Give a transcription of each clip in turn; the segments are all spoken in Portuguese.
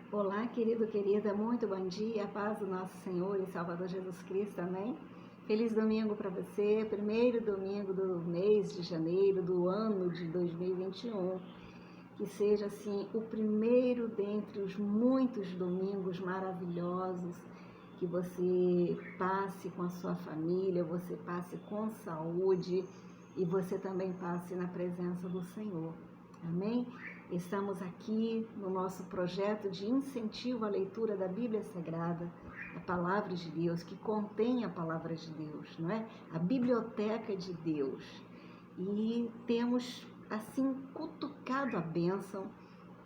Olá, querido, querida, muito bom dia, a paz do nosso Senhor e Salvador Jesus Cristo, amém? Feliz domingo para você, primeiro domingo do mês de janeiro do ano de 2021, que seja assim o primeiro dentre os muitos domingos maravilhosos, que você passe com a sua família, você passe com saúde e você também passe na presença do Senhor, amém? Estamos aqui no nosso projeto de incentivo à leitura da Bíblia Sagrada, a Palavra de Deus, que contém a Palavra de Deus, não é? A Biblioteca de Deus. E temos, assim, cutucado a bênção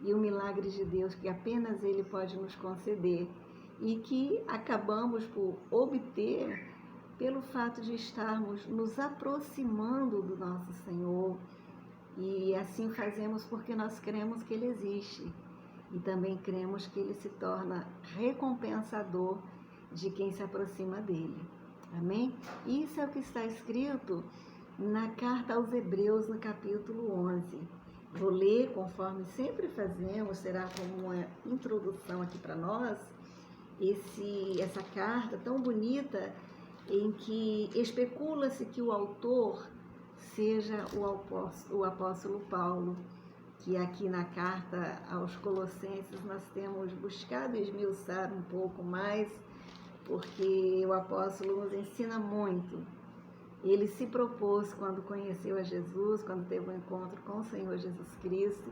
e o milagre de Deus que apenas Ele pode nos conceder e que acabamos por obter pelo fato de estarmos nos aproximando do nosso Senhor. E assim fazemos porque nós cremos que Ele existe e também cremos que Ele se torna recompensador de quem se aproxima dEle. Amém? Isso é o que está escrito na carta aos Hebreus, no capítulo 11. Vou ler conforme sempre fazemos, será como uma introdução aqui para nós, essa carta tão bonita em que especula-se que o autor seja o apóstolo Paulo, que aqui na carta aos Colossenses nós temos buscado esmiuçar um pouco mais, porque o apóstolo nos ensina muito. Ele se propôs, quando conheceu a Jesus, quando teve um encontro com o Senhor Jesus Cristo,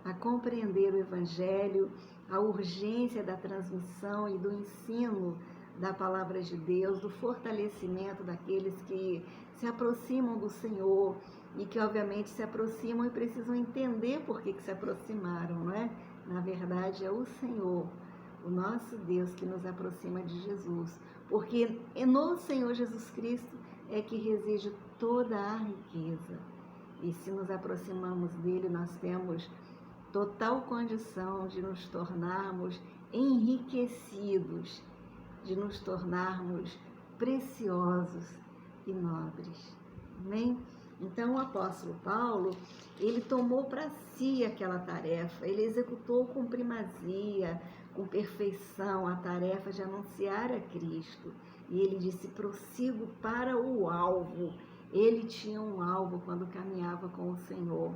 a compreender o Evangelho, a urgência da transmissão e do ensino da Palavra de Deus, do fortalecimento daqueles que se aproximam do Senhor e que obviamente se aproximam e precisam entender por que se aproximaram, não é? Na verdade é o Senhor, o nosso Deus, que nos aproxima de Jesus, porque no Senhor Jesus Cristo é que reside toda a riqueza. E se nos aproximamos dele, nós temos total condição de nos tornarmos enriquecidos, de nos tornarmos preciosos e nobres. Amém? Então o apóstolo Paulo, ele tomou para si aquela tarefa, ele executou com primazia, com perfeição a tarefa de anunciar a Cristo. E ele disse: prossigo para o alvo. Ele tinha um alvo quando caminhava com o Senhor.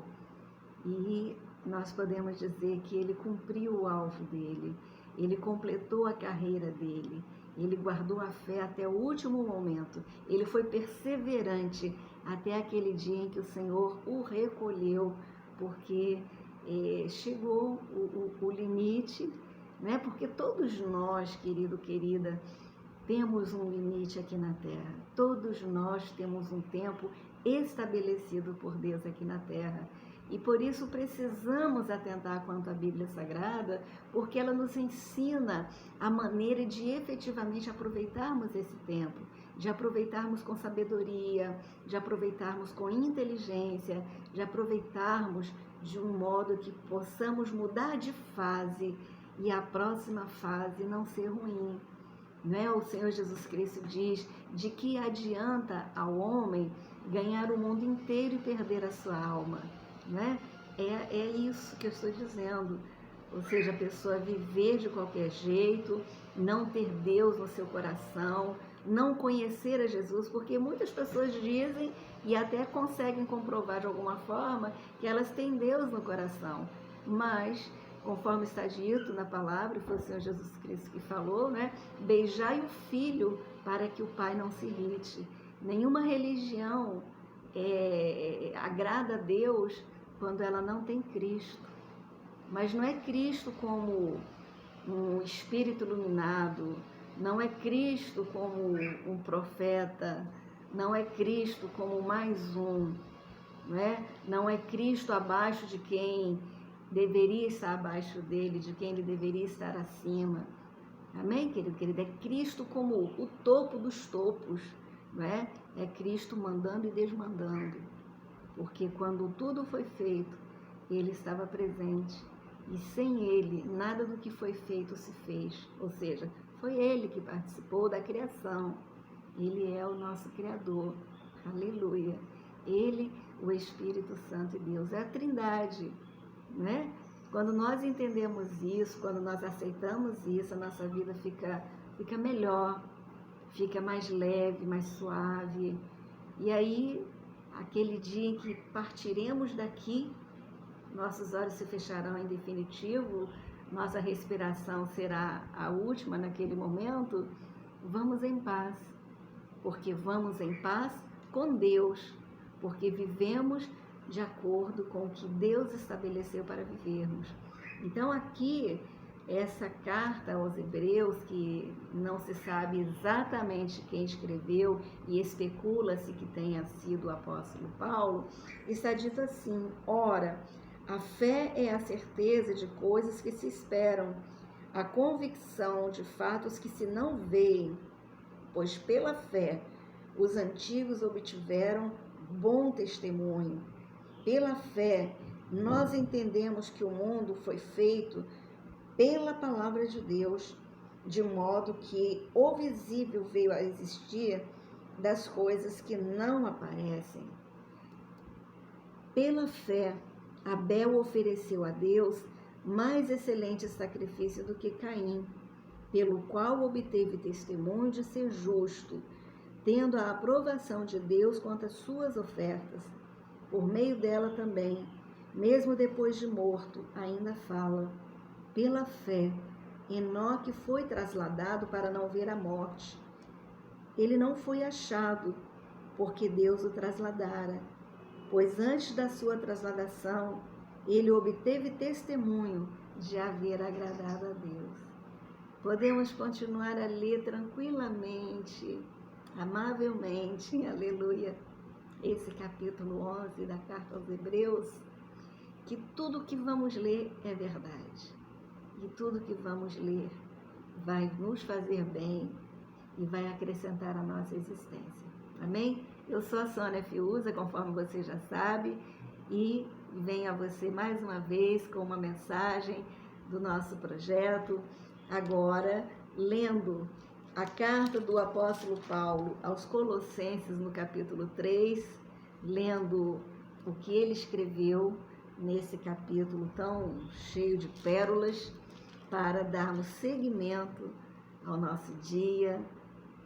E nós podemos dizer que ele cumpriu o alvo dele, ele completou a carreira dele, ele guardou a fé até o último momento, ele foi perseverante até aquele dia em que o Senhor o recolheu, porque chegou o limite, né? Porque todos nós, querido, querida, temos um limite aqui na Terra, todos nós temos um tempo estabelecido por Deus aqui na Terra. E por isso precisamos atentar quanto à Bíblia Sagrada, porque ela nos ensina a maneira de efetivamente aproveitarmos esse tempo, de aproveitarmos com sabedoria, de aproveitarmos com inteligência, de aproveitarmos de um modo que possamos mudar de fase e a próxima fase não ser ruim. Né? O Senhor Jesus Cristo diz: de que adianta ao homem ganhar o mundo inteiro e perder a sua alma? Né? É isso que eu estou dizendo, ou seja, a pessoa viver de qualquer jeito, não ter Deus no seu coração, não conhecer a Jesus, porque muitas pessoas dizem e até conseguem comprovar de alguma forma que elas têm Deus no coração, mas conforme está dito na palavra, foi o Senhor Jesus Cristo que falou, né? Beijai o filho para que o pai não se irrite. Nenhuma religião agrada a Deus quando ela não tem Cristo. Mas não é Cristo como um espírito iluminado, não é Cristo como um profeta, não é Cristo como mais um, não é Cristo abaixo de quem deveria estar abaixo dele, de quem ele deveria estar acima. Amém, querido, querida? É Cristo como o topo dos topos, não é? É Cristo mandando e desmandando. Porque quando tudo foi feito, ele estava presente. E sem ele, nada do que foi feito se fez. Ou seja, foi ele que participou da criação. Ele é o nosso Criador. Aleluia. Ele, o Espírito Santo e Deus. É a Trindade, né? Quando nós entendemos isso, quando nós aceitamos isso, a nossa vida fica melhor, fica mais leve, mais suave. E aí, aquele dia em que partiremos daqui, nossos olhos se fecharão em definitivo, nossa respiração será a última naquele momento, vamos em paz, porque vamos em paz com Deus, porque vivemos de acordo com o que Deus estabeleceu para vivermos. Então aqui, essa carta aos Hebreus, que não se sabe exatamente quem escreveu e especula-se que tenha sido o apóstolo Paulo, está dito assim: ora, a fé é a certeza de coisas que se esperam, a convicção de fatos que se não veem, pois pela fé os antigos obtiveram bom testemunho. Pela fé, nós entendemos que o mundo foi feito pela palavra de Deus, de modo que o visível veio a existir das coisas que não aparecem. Pela fé, Abel ofereceu a Deus mais excelente sacrifício do que Caim, pelo qual obteve testemunho de ser justo, tendo a aprovação de Deus quanto às suas ofertas. Por meio dela também, mesmo depois de morto, ainda fala. Pela fé, Enoque foi trasladado para não ver a morte. Ele não foi achado, porque Deus o trasladara, pois antes da sua trasladação, ele obteve testemunho de haver agradado a Deus. Podemos continuar a ler tranquilamente, amavelmente, aleluia, esse capítulo 11 da carta aos Hebreus, que tudo que vamos ler é verdade. E tudo que vamos ler vai nos fazer bem e vai acrescentar a nossa existência. Amém? Eu sou a Sônia Fiuza, conforme você já sabe, e venho a você mais uma vez com uma mensagem do nosso projeto, agora lendo a carta do apóstolo Paulo aos Colossenses, no capítulo 3, lendo o que ele escreveu nesse capítulo tão cheio de pérolas, para darmos seguimento ao nosso dia,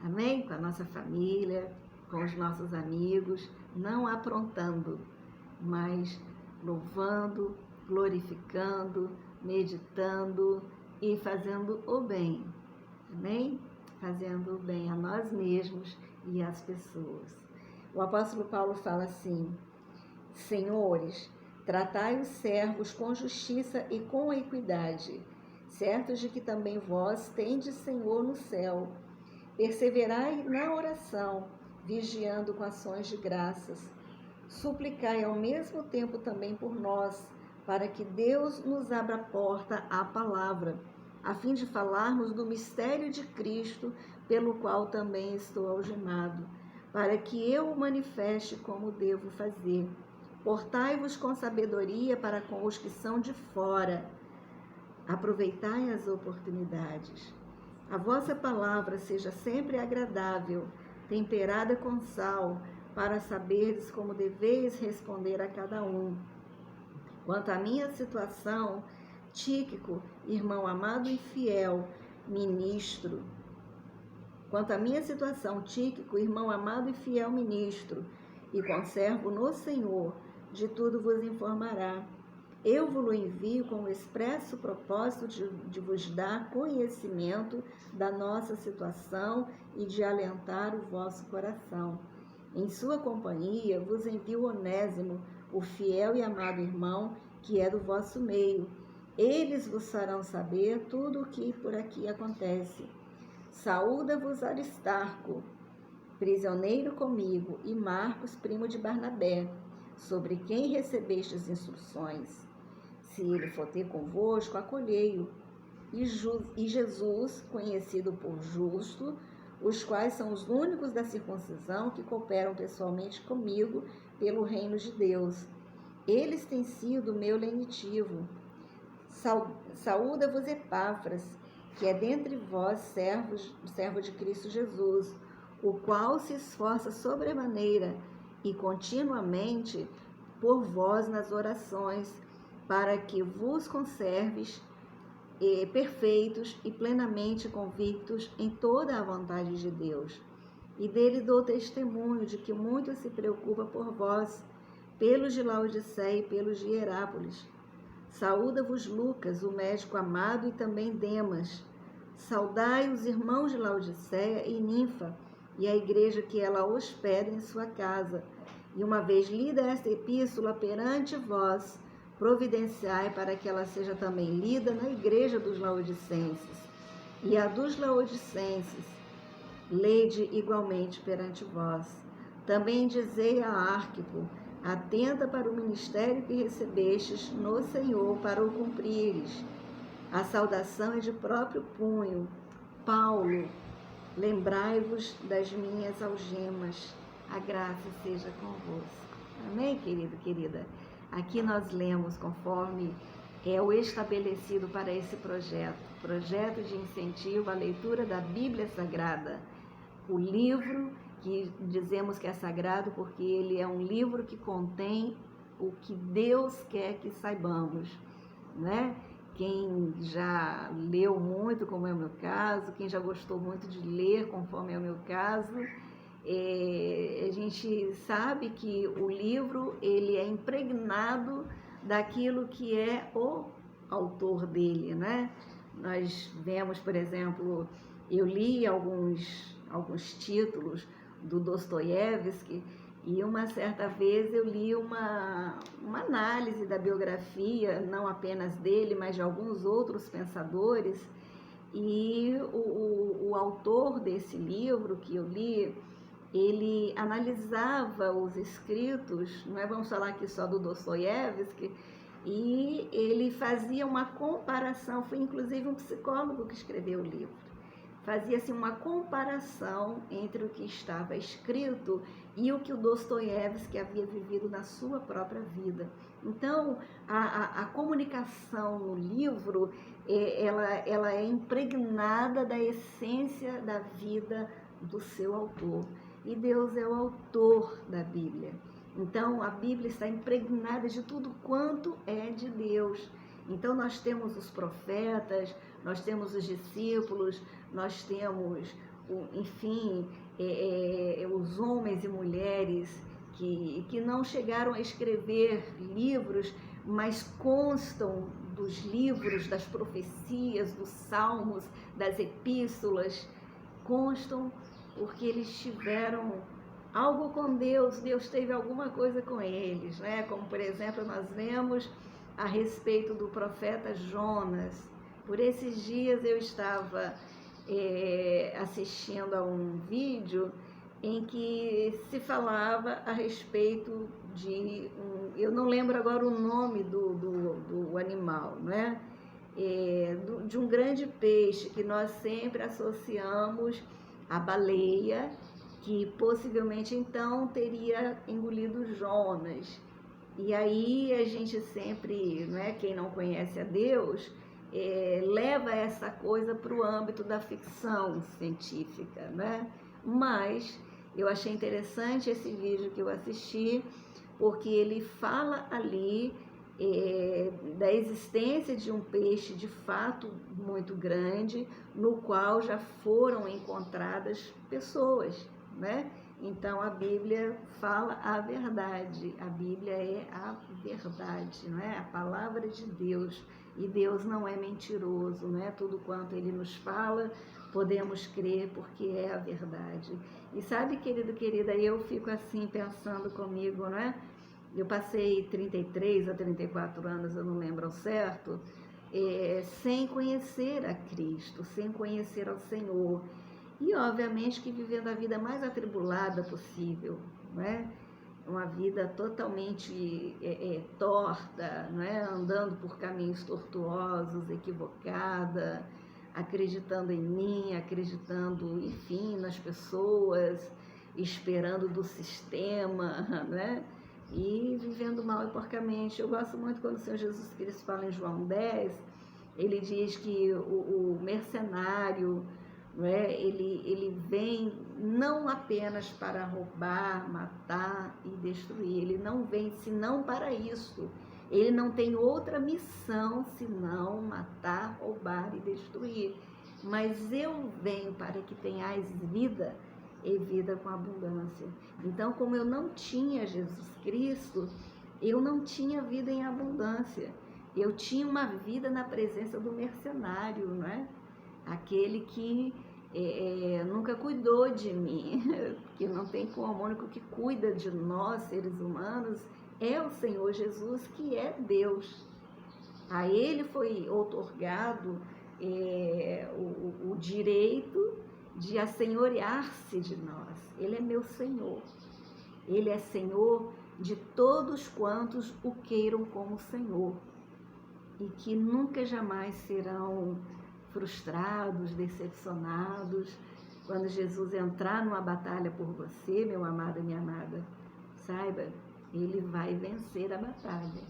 amém? Com a nossa família, com os nossos amigos, não aprontando, mas louvando, glorificando, meditando e fazendo o bem, amém? Fazendo o bem a nós mesmos e às pessoas. O apóstolo Paulo fala assim: Senhores, tratai os servos com justiça e com equidade, certos de que também vós tendes Senhor no céu. Perseverai na oração, vigiando com ações de graças. Suplicai ao mesmo tempo também por nós, para que Deus nos abra a porta à palavra, a fim de falarmos do mistério de Cristo, pelo qual também estou algemado, para que eu o manifeste como devo fazer. Portai-vos com sabedoria para com os que são de fora. Aproveitai as oportunidades. A vossa palavra seja sempre agradável, temperada com sal, para saberdes como deveis responder a cada um. Quanto à minha situação, Tíquico, irmão amado e fiel, ministro. Quanto à minha situação, Tíquico, irmão amado e fiel ministro, e conservo no Senhor, de tudo vos informará. Eu vos envio com o expresso propósito de vos dar conhecimento da nossa situação e de alentar o vosso coração. Em sua companhia vos envio Onésimo, o fiel e amado irmão, que é do vosso meio. Eles vos farão saber tudo o que por aqui acontece. Saúda-vos Aristarco, prisioneiro comigo, e Marcos, primo de Barnabé, sobre quem recebestes instruções. Se ele for ter convosco, acolhei-o. E Jesus, conhecido por Justo, os quais são os únicos da circuncisão que cooperam pessoalmente comigo pelo reino de Deus. Eles têm sido meu lenitivo. Saúda-vos Epáfras, que é dentre vós servo de Cristo Jesus, o qual se esforça sobremaneira e continuamente por vós nas orações, para que vos conserves perfeitos e plenamente convictos em toda a vontade de Deus. E dele dou testemunho de que muito se preocupa por vós, pelos de Laodiceia e pelos de Hierápolis. Saúda-vos Lucas, o médico amado, e também Demas. Saudai os irmãos de Laodiceia e Ninfa, e a igreja que ela hospeda em sua casa. E uma vez lida esta epístola perante vós, providenciai para que ela seja também lida na igreja dos laodicenses. E a dos laodicenses, lede igualmente perante vós. Também dizei a Arquipo, atenta para o ministério que recebestes no Senhor para o cumprires. A saudação é de próprio punho. Paulo, lembrai-vos das minhas algemas. A graça seja convosco. Amém, querido, querida? Aqui nós lemos conforme é o estabelecido para esse projeto de incentivo à leitura da Bíblia Sagrada. O livro que dizemos que é sagrado porque ele é um livro que contém o que Deus quer que saibamos, né? Quem já leu muito, como é o meu caso, quem já gostou muito de ler, conforme é o meu caso, a gente sabe que o livro ele é impregnado daquilo que é o autor dele, né? Nós vemos, por exemplo, eu li alguns títulos do Dostoiévski, e uma certa vez eu li uma análise da biografia, não apenas dele, mas de alguns outros pensadores, e o autor desse livro que eu li, ele analisava os escritos, não é, vamos falar aqui só do Dostoiévski, e ele fazia uma comparação, foi inclusive um psicólogo que escreveu o livro, fazia-se uma comparação entre o que estava escrito e o que o Dostoiévski havia vivido na sua própria vida. Então, a comunicação no livro, ela é impregnada da essência da vida do seu autor. E Deus é o autor da Bíblia. Então, a Bíblia está impregnada de tudo quanto é de Deus. Então, nós temos os profetas, nós temos os discípulos, nós temos, enfim, os homens e mulheres que não chegaram a escrever livros, mas constam dos livros, das profecias, dos salmos, das epístolas, constam porque eles tiveram algo com Deus, Deus teve alguma coisa com eles, né? Como, por exemplo, nós vemos a respeito do profeta Jonas. Por esses dias eu estava assistindo a um vídeo em que se falava a respeito de eu não lembro agora o nome do animal, né? De um grande peixe que nós sempre associamos à baleia, que possivelmente então teria engolido Jonas. E aí a gente sempre, né, quem não conhece a Deus, leva essa coisa para o âmbito da ficção científica, né? Mas eu achei interessante esse vídeo que eu assisti, porque ele fala ali da existência de um peixe de fato muito grande, no qual já foram encontradas pessoas, né? Então a Bíblia fala a verdade, a Bíblia é a verdade, não é? A palavra de Deus, e Deus não é mentiroso, não é? Tudo quanto Ele nos fala, podemos crer porque é a verdade. E sabe, querido, querida, eu fico assim pensando comigo, não é? Eu passei 33 a 34 anos, eu não lembro ao certo, sem conhecer a Cristo, sem conhecer ao Senhor. E, obviamente, que vivendo a vida mais atribulada possível, não é? Uma vida totalmente torta, não é? Andando por caminhos tortuosos, equivocada, acreditando em mim, acreditando, enfim, nas pessoas, esperando do sistema, né? E vivendo mal e porcamente. Eu gosto muito quando o Senhor Jesus Cristo fala em João 10, ele diz que o mercenário, não é? Ele vem não apenas para roubar, matar e destruir, ele não vem senão para isso. Ele não tem outra missão senão matar, roubar e destruir. Mas eu venho para que tenhais vida e vida com abundância. Então, como eu não tinha Jesus Cristo, eu não tinha vida em abundância. Eu tinha uma vida na presença do mercenário, não é? Aquele que nunca cuidou de mim, que não tem como, o único que cuida de nós, seres humanos, é o Senhor Jesus, que é Deus. A Ele foi outorgado o direito de assenhorear-se de nós. Ele é meu Senhor. Ele é Senhor de todos quantos o queiram como Senhor. E que nunca jamais serão frustrados, decepcionados. Quando Jesus entrar numa batalha por você, meu amado e minha amada, saiba, Ele vai vencer a batalha.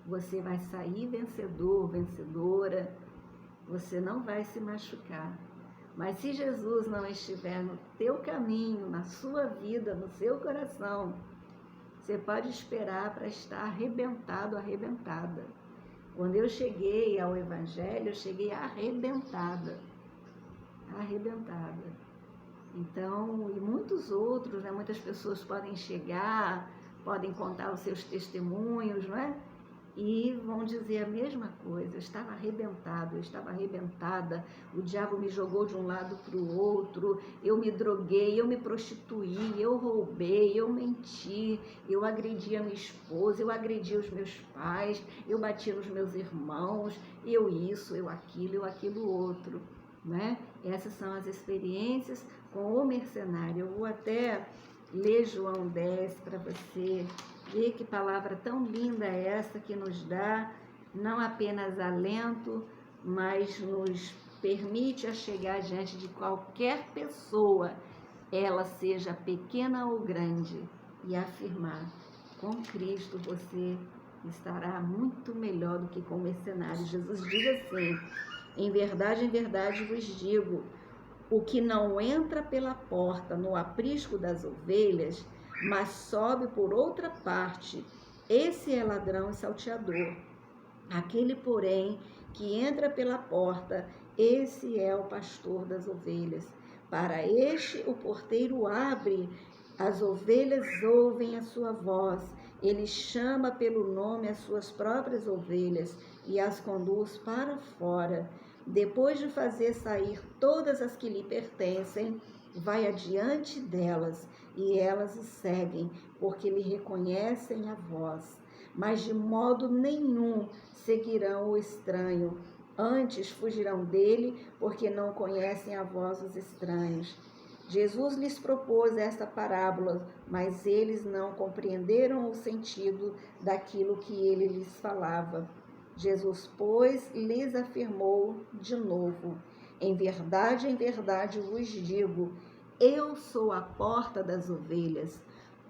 Você vai sair vencedor, vencedora. Você não vai se machucar. Mas se Jesus não estiver no teu caminho, na sua vida, no seu coração, você pode esperar para estar arrebentado, arrebentada. Quando eu cheguei ao Evangelho, eu cheguei arrebentada. Arrebentada. Então, e muitos outros, né? Muitas pessoas podem chegar, podem contar os seus testemunhos, não é? E vão dizer a mesma coisa. Eu estava arrebentado, eu estava arrebentada, o diabo me jogou de um lado para o outro, eu me droguei, eu me prostituí, eu roubei, eu menti, eu agredi a minha esposa, eu agredi os meus pais, eu bati nos meus irmãos, eu isso, eu aquilo outro, né? Essas são as experiências com o mercenário. Eu vou até ler João 10 para você ver que palavra tão linda é essa, que nos dá não apenas alento, mas nos permite a chegar diante de qualquer pessoa, ela seja pequena ou grande, e afirmar: com Cristo você estará muito melhor do que com o mercenário. Jesus diz assim: em verdade vos digo, o que não entra pela porta no aprisco das ovelhas, mas sobe por outra parte, esse é ladrão e salteador. Aquele, porém, que entra pela porta, esse é o pastor das ovelhas. Para este o porteiro abre, as ovelhas ouvem a sua voz, ele chama pelo nome as suas próprias ovelhas e as conduz para fora. Depois de fazer sair todas as que lhe pertencem, vai adiante delas, e elas o seguem, porque lhe reconhecem a voz. Mas de modo nenhum seguirão o estranho, antes fugirão dele, porque não conhecem a voz dos estranhos. Jesus lhes propôs esta parábola, mas eles não compreenderam o sentido daquilo que ele lhes falava. Jesus, pois, lhes afirmou de novo: em verdade vos digo, eu sou a porta das ovelhas.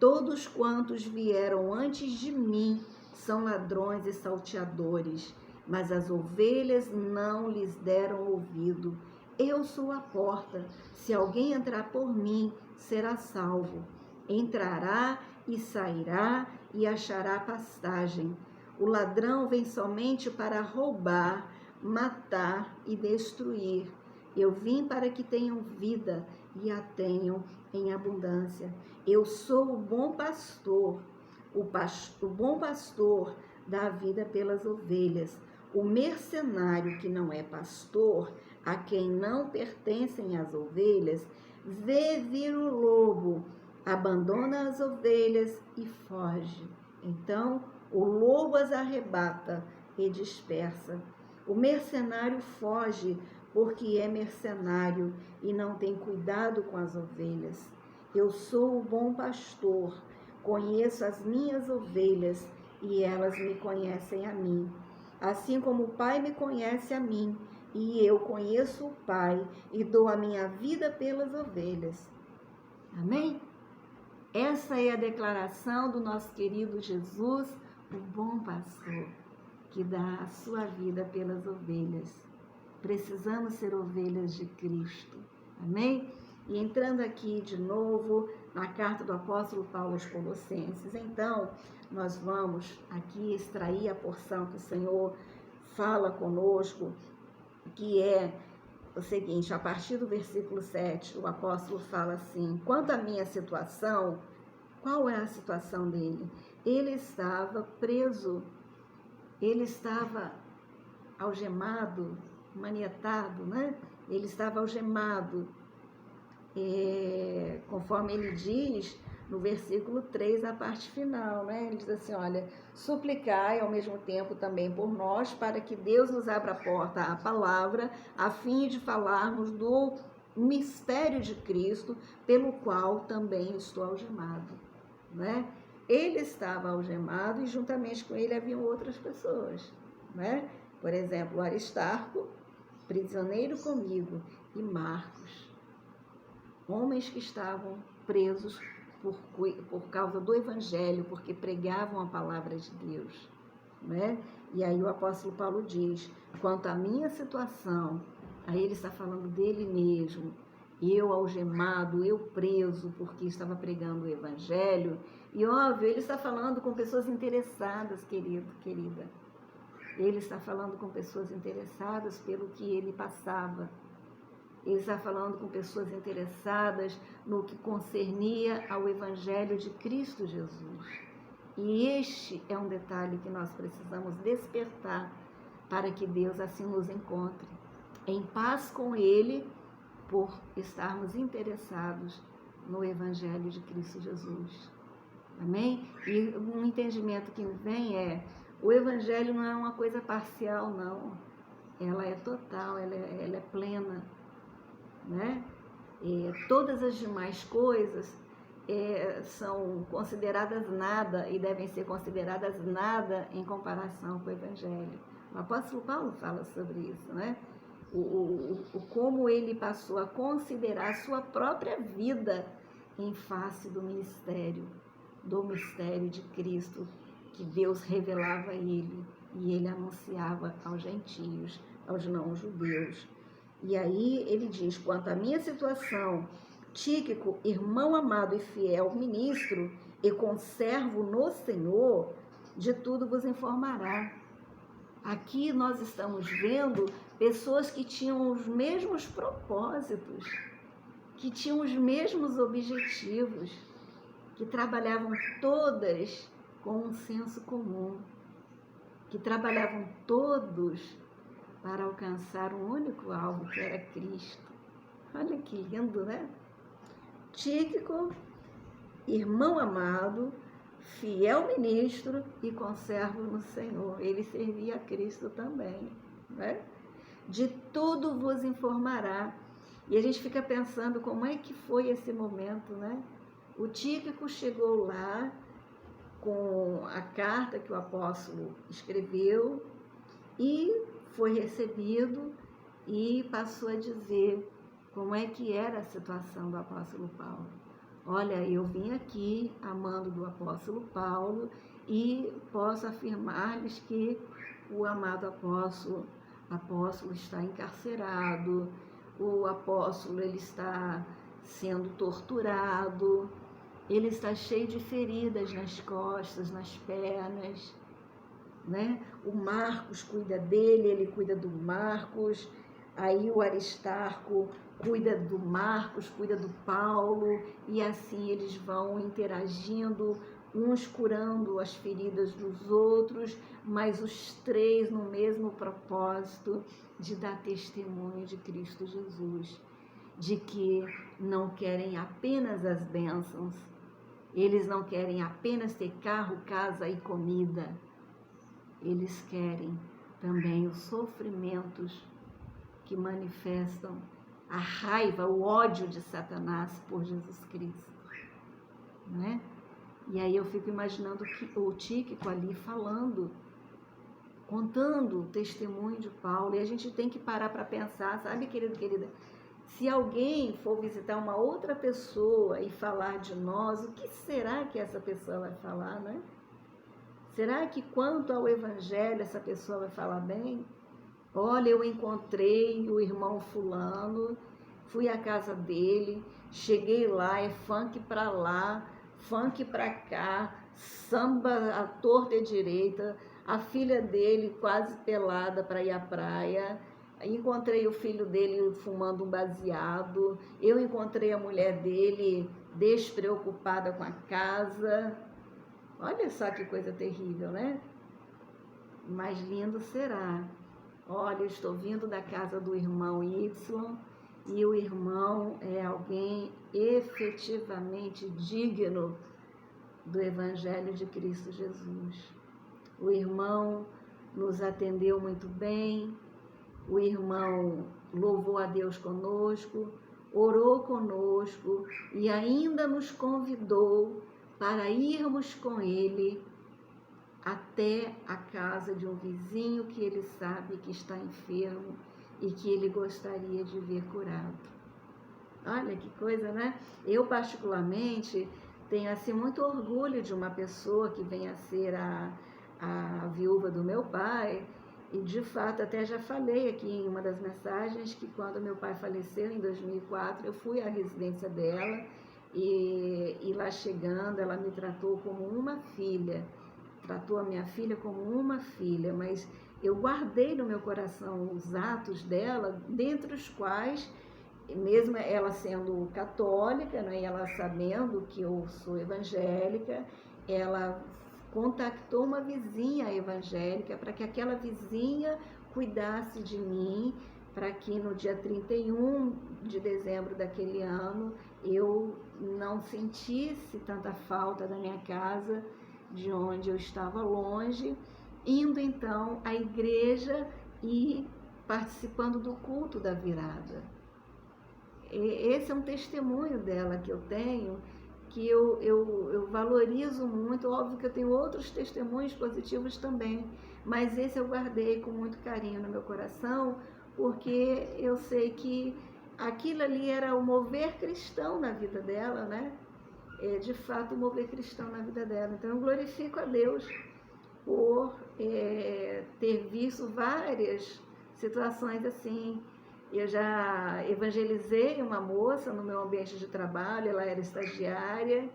Todos quantos vieram antes de mim são ladrões e salteadores, mas as ovelhas não lhes deram ouvido. Eu sou a porta. Se alguém entrar por mim, será salvo. Entrará e sairá e achará pastagem. O ladrão vem somente para roubar, matar e destruir. Eu vim para que tenham vida e a tenham em abundância. Eu sou o bom pastor. O bom pastor dá a vida pelas ovelhas. O mercenário que não é pastor, a quem não pertencem as ovelhas, vê vir o lobo, abandona as ovelhas e foge. Então o lobo as arrebata e dispersa. O mercenário foge porque é mercenário e não tem cuidado com as ovelhas. Eu sou o bom pastor, conheço as minhas ovelhas e elas me conhecem a mim. Assim como o Pai me conhece a mim, e eu conheço o Pai e dou a minha vida pelas ovelhas. Amém? Essa é a declaração do nosso querido Jesus, o bom pastor, que dá a sua vida pelas ovelhas. Precisamos ser ovelhas de Cristo. Amém? E entrando aqui de novo na carta do apóstolo Paulo aos Colossenses, então nós vamos aqui extrair a porção que o Senhor fala conosco, que é o seguinte: a partir do versículo 7, o apóstolo fala assim: quanto à minha situação, qual é a situação dele? Ele estava preso, ele estava algemado, manietado, né? Ele estava algemado, conforme ele diz no versículo 3, a parte final, né? Ele diz assim: olha, suplicai ao mesmo tempo também por nós, para que Deus nos abra a porta à palavra, a fim de falarmos do mistério de Cristo, pelo qual também estou algemado, né? Ele estava algemado e juntamente com ele haviam outras pessoas, né? Por exemplo, Aristarco, prisioneiro comigo, e Marcos, homens que estavam presos por causa do Evangelho, porque pregavam a palavra de Deus, né? E aí o apóstolo Paulo diz: quanto à minha situação, aí ele está falando dele mesmo, eu algemado, eu preso, porque estava pregando o Evangelho. E óbvio, ele está falando com pessoas interessadas, querido, querida. Ele está falando com pessoas interessadas pelo que ele passava. Ele está falando com pessoas interessadas no que concernia ao Evangelho de Cristo Jesus. E este é um detalhe que nós precisamos despertar para que Deus assim nos encontre, em paz com Ele, por estarmos interessados no Evangelho de Cristo Jesus. Amém? E um entendimento que vem é: o Evangelho não é uma coisa parcial, não. Ela é total, ela é plena, né? Todas as demais coisas são consideradas nada e devem ser consideradas nada em comparação com o Evangelho. O apóstolo Paulo fala sobre isso, né? Como ele passou a considerar a sua própria vida em face do mistério de Cristo, que Deus revelava a ele e ele anunciava aos gentios, aos não-judeus. E aí ele diz: quanto à minha situação, Tíquico, irmão amado e fiel ministro e conservo no Senhor, de tudo vos informará. Aqui nós estamos vendo pessoas que tinham os mesmos propósitos, que tinham os mesmos objetivos, que trabalhavam todas com um senso comum, que trabalhavam todos para alcançar um único alvo, que era Cristo. Olha que lindo, né? Tíquico, irmão amado, fiel ministro e conservo no Senhor. Ele servia a Cristo também, né? De tudo vos informará. E a gente fica pensando como é que foi esse momento, né? O Tíquico chegou lá com a carta que o apóstolo escreveu e foi recebido e passou a dizer como é que era a situação do apóstolo Paulo. Olha, eu vim aqui amando do apóstolo Paulo e posso afirmar-lhes que o amado apóstolo está encarcerado, o apóstolo ele está sendo torturado, ele está cheio de feridas nas costas, nas pernas, né? O Marcos cuida dele, ele cuida do Marcos, aí o Aristarco cuida do Marcos, cuida do Paulo, e assim eles vão interagindo, uns curando as feridas dos outros, mas os três no mesmo propósito de dar testemunho de Cristo Jesus, de que não querem apenas as bênçãos, eles não querem apenas ter carro, casa e comida, eles querem também os sofrimentos que manifestam a raiva, o ódio de Satanás por Jesus Cristo, né? E aí eu fico imaginando o Tíquico ali falando, contando o testemunho de Paulo, e a gente tem que parar para pensar, sabe, querido, querida, se alguém for visitar uma outra pessoa e falar de nós, o que será que essa pessoa vai falar, né? Será que quanto ao Evangelho essa pessoa vai falar bem? Olha, eu encontrei o irmão fulano fui à casa dele, cheguei lá, é funk pra lá, funk pra cá, samba à torta e direita, a filha dele quase pelada para ir à praia. Encontrei o filho dele fumando um baseado, eu encontrei a mulher dele despreocupada com a casa. Olha só que coisa terrível, né? Mas lindo será. Olha, eu estou vindo da casa do irmão Y e o irmão é alguém efetivamente digno do Evangelho de Cristo Jesus. O irmão nos atendeu muito bem, o irmão louvou a Deus conosco, orou conosco e ainda nos convidou para irmos com ele até a casa de um vizinho que ele sabe que está enfermo e que ele gostaria de ver curado. Olha que coisa, né? Eu particularmente tenho assim muito orgulho de uma pessoa que venha a ser a viúva do meu pai. E de fato, até já falei aqui em uma das mensagens que quando meu pai faleceu em 2004, eu fui à residência dela e lá chegando ela me tratou como uma filha, tratou a minha filha como uma filha, mas eu guardei no meu coração os atos dela, dentre os quais, mesmo ela sendo católica, né, e ela sabendo que eu sou evangélica, ela contactou uma vizinha evangélica para que aquela vizinha cuidasse de mim, para que no dia 31 de dezembro daquele ano eu não sentisse tanta falta da minha casa, de onde eu estava longe, indo então à igreja e participando do culto da virada. Esse é um testemunho dela que eu tenho, que eu valorizo muito. Óbvio que eu tenho outros testemunhos positivos também, mas esse eu guardei com muito carinho no meu coração, porque eu sei que aquilo ali era o mover cristão na vida dela, né? De fato, o mover cristão na vida dela. Então, eu glorifico a Deus por ter visto várias situações assim. Eu já evangelizei uma moça no meu ambiente de trabalho, ela era estagiária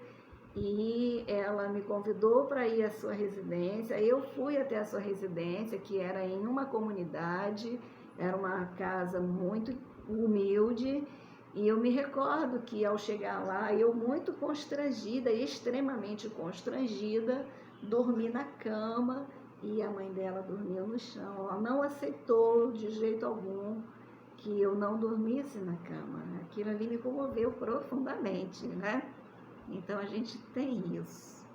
e ela me convidou para ir à sua residência. Eu fui até a sua residência, que era em uma comunidade, era uma casa muito humilde, e eu me recordo que ao chegar lá, eu muito constrangida, extremamente constrangida, dormi na cama e a mãe dela dormiu no chão. Ela não aceitou de jeito algum que eu não dormisse na cama. Aquilo ali me comoveu profundamente, né? Então a gente tem isso,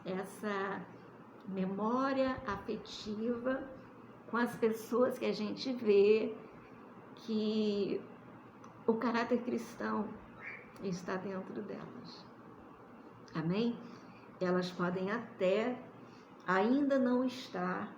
essa memória afetiva com as pessoas que a gente vê que o caráter cristão está dentro delas. Amém? Elas podem até ainda não estar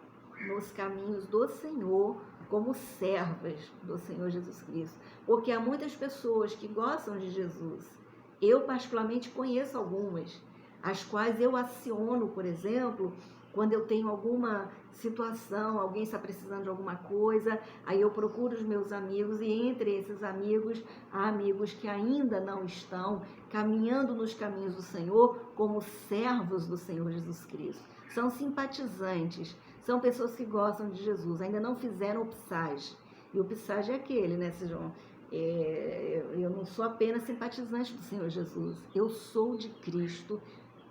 nos caminhos do Senhor como servas do Senhor Jesus Cristo, porque há muitas pessoas que gostam de Jesus. Eu particularmente conheço algumas, as quais eu aciono, por exemplo, quando eu tenho alguma situação, alguém está precisando de alguma coisa, aí eu procuro os meus amigos, e entre esses amigos, há amigos que ainda não estão caminhando nos caminhos do Senhor como servos do Senhor Jesus Cristo. São simpatizantes, são pessoas que gostam de Jesus, ainda não fizeram o PSAGE. E o PSAGE é aquele, né, João? Eu não sou apenas simpatizante do Senhor Jesus, eu sou de Cristo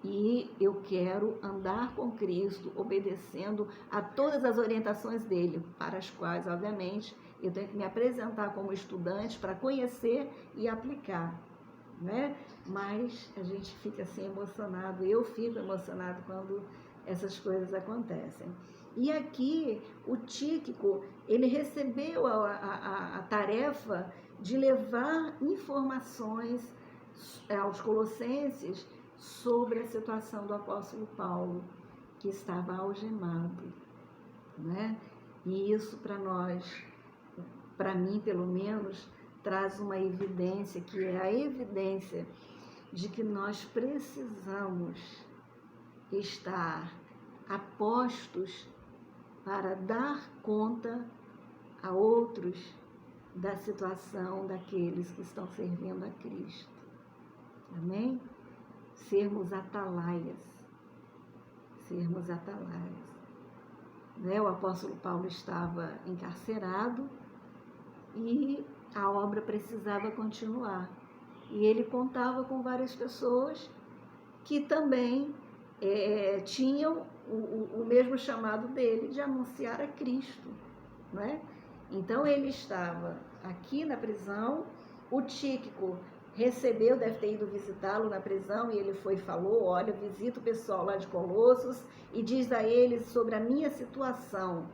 e eu quero andar com Cristo, obedecendo a todas as orientações dele, para as quais, obviamente, eu tenho que me apresentar como estudante para conhecer e aplicar, né? Mas a gente fica assim emocionado, eu fico emocionado quando essas coisas acontecem. E aqui o Tíquico, ele recebeu a tarefa de levar informações aos colossenses sobre a situação do apóstolo Paulo, que estava algemado, né? E isso para nós, para mim pelo menos, traz uma evidência, que é a evidência de que nós precisamos estar apostos para dar conta a outros da situação daqueles que estão servindo a Cristo. Amém? Sermos atalaias. Sermos atalaias. O apóstolo Paulo estava encarcerado e a obra precisava continuar. E ele contava com várias pessoas que também tinham o mesmo chamado dele de anunciar a Cristo, não é? Então ele estava aqui na prisão, o Tíquico recebeu, deve ter ido visitá-lo na prisão, e ele foi e falou: olha, visita o pessoal lá de Colossos e diz a eles sobre a minha situação,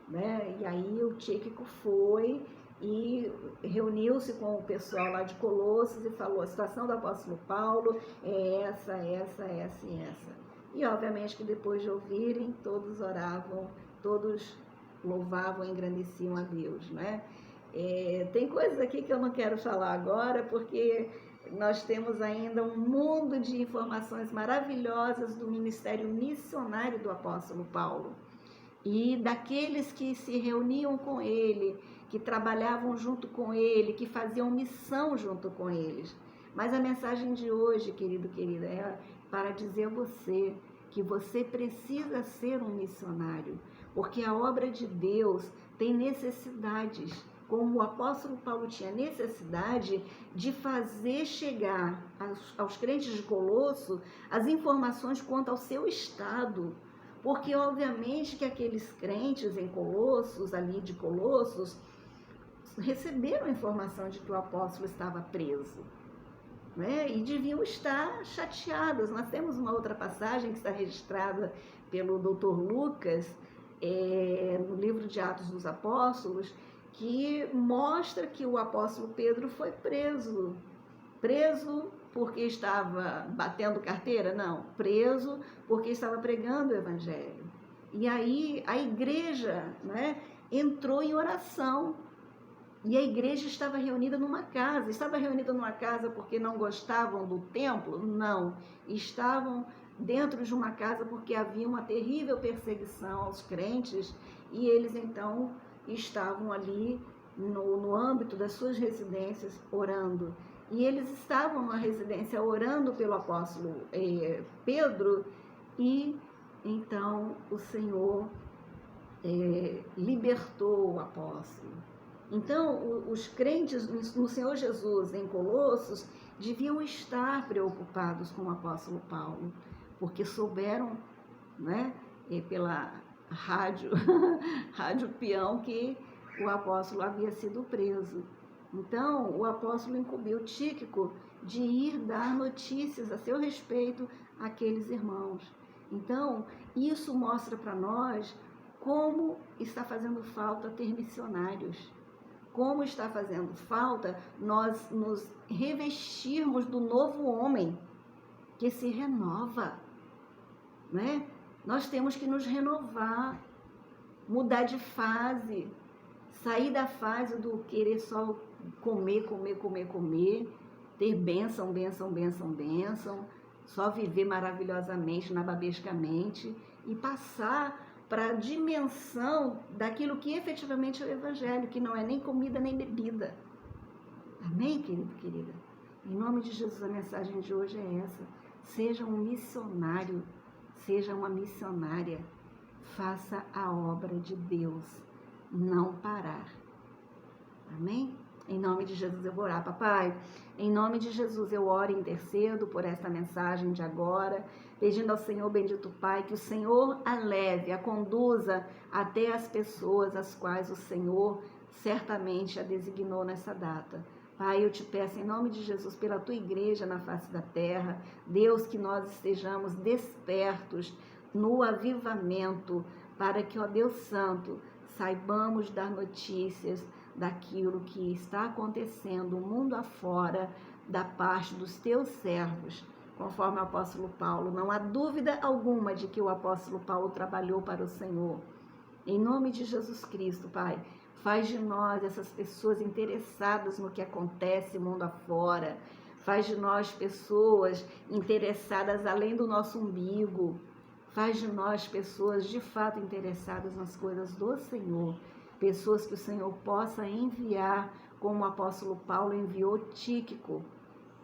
né? E aí o Tíquico foi e reuniu-se com o pessoal lá de Colossos e falou: a situação do apóstolo Paulo é essa, essa, essa e essa. E obviamente que depois de ouvirem, todos oravam, todos louvavam e engrandeciam a Deus, né? Tem coisas aqui que eu não quero falar agora, porque nós temos ainda um mundo de informações maravilhosas do ministério missionário do apóstolo Paulo e daqueles que se reuniam com ele, que trabalhavam junto com ele, que faziam missão junto com eles. Mas a mensagem de hoje, querido, querida, é para dizer a você que você precisa ser um missionário, porque a obra de Deus tem necessidades, como o apóstolo Paulo tinha necessidade de fazer chegar aos crentes de Colosso as informações quanto ao seu estado, porque obviamente que aqueles crentes em Colossos, ali de Colossos, receberam a informação de que o apóstolo estava preso, né? E deviam estar chateados. Nós temos uma outra passagem que está registrada pelo Dr. Lucas, no livro de Atos dos Apóstolos, que mostra que o apóstolo Pedro foi preso. Preso porque estava batendo carteira? Não, preso porque estava pregando o evangelho. E aí a igreja, né, entrou em oração. E a igreja estava reunida numa casa. Estava reunida numa casa porque não gostavam do templo? Não. Estavam dentro de uma casa porque havia uma terrível perseguição aos crentes, e eles então estavam ali no âmbito das suas residências orando. E eles estavam na residência orando pelo apóstolo Pedro, e então o Senhor libertou o apóstolo. Então, os crentes no Senhor Jesus em Colossos deviam estar preocupados com o apóstolo Paulo, porque souberam, né, pela rádio peão, que o apóstolo havia sido preso. Então, o apóstolo incumbiu Tíquico de ir dar notícias a seu respeito àqueles irmãos. Então, isso mostra para nós como está fazendo falta ter missionários. Como está fazendo falta nós nos revestirmos do novo homem que se renova, né? Nós temos que nos renovar, mudar de fase, sair da fase do querer só comer, ter bênção, só viver maravilhosamente, nababescamente, e passar para a dimensão daquilo que efetivamente é o evangelho, que não é nem comida nem bebida. Amém, querido, querida? Em nome de Jesus, a mensagem de hoje é essa: seja um missionário, seja uma missionária, faça a obra de Deus, não parar. Amém? Em nome de Jesus eu vou orar. Papai, em nome de Jesus eu oro e intercedo por esta mensagem de agora, pedindo ao Senhor, bendito Pai, que o Senhor a leve, a conduza até as pessoas as quais o Senhor certamente a designou nessa data. Pai, eu te peço em nome de Jesus pela tua igreja na face da terra, Deus, que nós estejamos despertos no avivamento, para que, ó Deus Santo, saibamos dar notícias daquilo que está acontecendo o mundo afora, da parte dos teus servos, conforme o apóstolo Paulo. Não há dúvida alguma de que o apóstolo Paulo trabalhou para o Senhor. Em nome de Jesus Cristo, Pai, faz de nós essas pessoas interessadas no que acontece mundo afora. Faz de nós pessoas interessadas além do nosso umbigo. Faz de nós pessoas de fato interessadas nas coisas do Senhor. pessoas que o Senhor possa enviar, como o apóstolo Paulo enviou Tíquico.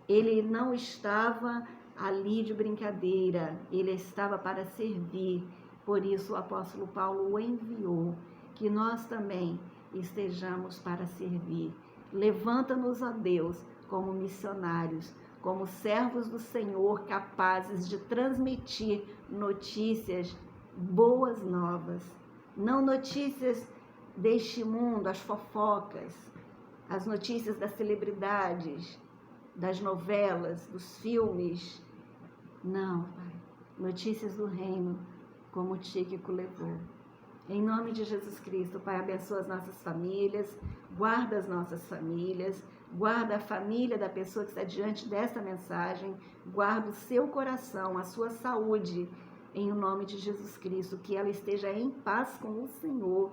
Ele não estava ali de brincadeira, ele estava para servir. Por isso o apóstolo Paulo o enviou. Que nós também estejamos para servir. Levanta-nos, ó Deus, como missionários, como servos do Senhor, capazes de transmitir notícias, boas novas. Não notícias deste mundo, as fofocas, as notícias das celebridades, das novelas, dos filmes. Não, Pai. Notícias do reino, como o Tíquico levou. Em nome de Jesus Cristo, Pai, abençoa as nossas famílias, guarda as nossas famílias, guarda a família da pessoa que está diante desta mensagem, guarda o seu coração, a sua saúde, em nome de Jesus Cristo, que ela esteja em paz com o Senhor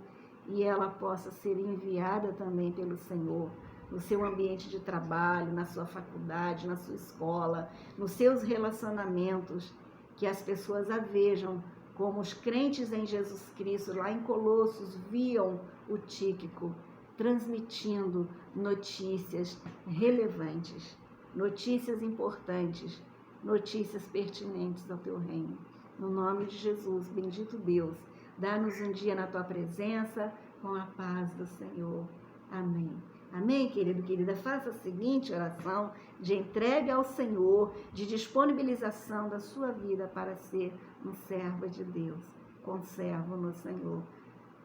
e ela possa ser enviada também pelo Senhor no seu ambiente de trabalho, na sua faculdade, na sua escola, nos seus relacionamentos, que as pessoas a vejam como os crentes em Jesus Cristo, lá em Colossos, viam o Tíquico transmitindo notícias relevantes, notícias importantes, notícias pertinentes ao teu reino. No nome de Jesus, bendito Deus, dá-nos um dia na tua presença com a paz do Senhor. Amém. Amém, querido, querida? Faça a seguinte oração de entrega ao Senhor, de disponibilização da sua vida para ser um servo de Deus, conservo no Senhor.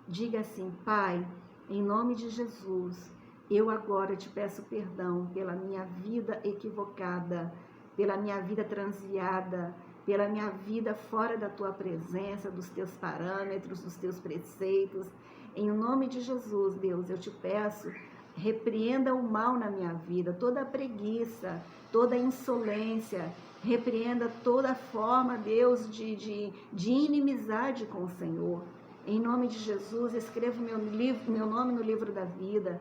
Diga assim: Pai, em nome de Jesus, eu agora te peço perdão pela minha vida equivocada, pela minha vida transviada, pela minha vida fora da tua presença, dos teus parâmetros, dos teus preceitos. Em nome de Jesus, Deus, eu te peço, repreenda o mal na minha vida, toda a preguiça, toda a insolência, repreenda toda forma, Deus, de inimizade com o Senhor. Em nome de Jesus, escreva meu nome no livro da vida,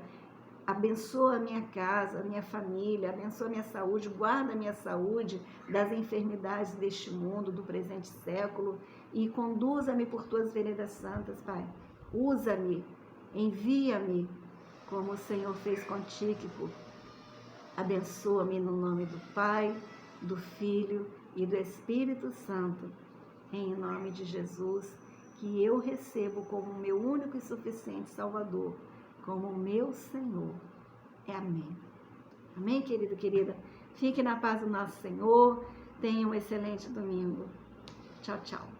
abençoa a minha casa, a minha família, abençoa a minha saúde, guarda a minha saúde das enfermidades deste mundo, do presente século, e conduza-me por tuas veredas santas, Pai. Usa-me, envia-me, como o Senhor fez com Tíquico. Abençoa-me no nome do Pai, do Filho e do Espírito Santo, em nome de Jesus, que eu recebo como meu único e suficiente Salvador, como meu Senhor. Amém. Amém, querido, querida? Fique na paz do nosso Senhor. Tenha um excelente domingo. Tchau, tchau.